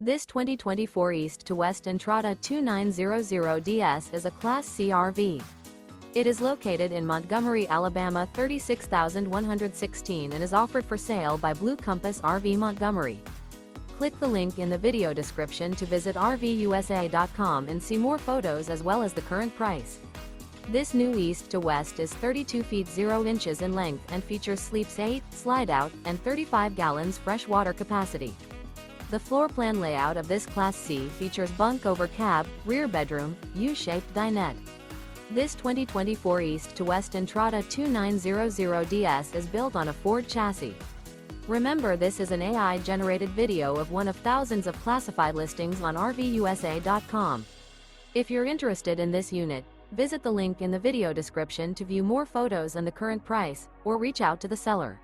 This 2024 East to West Entrada 2900DS is a Class C RV. It is located in Montgomery, Alabama 36116 and is offered for sale by Blue Compass RV Montgomery. Click the link in the video description to visit RVUSA.com and see more photos as well as the current price. This new East to West is 32 feet 0 inches in length and features sleeps 8, Slideout, and 35 gallons fresh water capacity. The floor plan layout of this Class C features bunk over cab, rear bedroom, U-shaped dinette. This 2024 East to West Entrada 2900DS is built on a Ford chassis. Remember, this is an AI-generated video of one of thousands of classified listings on RVUSA.com. If you're interested in this unit, visit the link in the video description to view more photos and the current price, or reach out to the seller.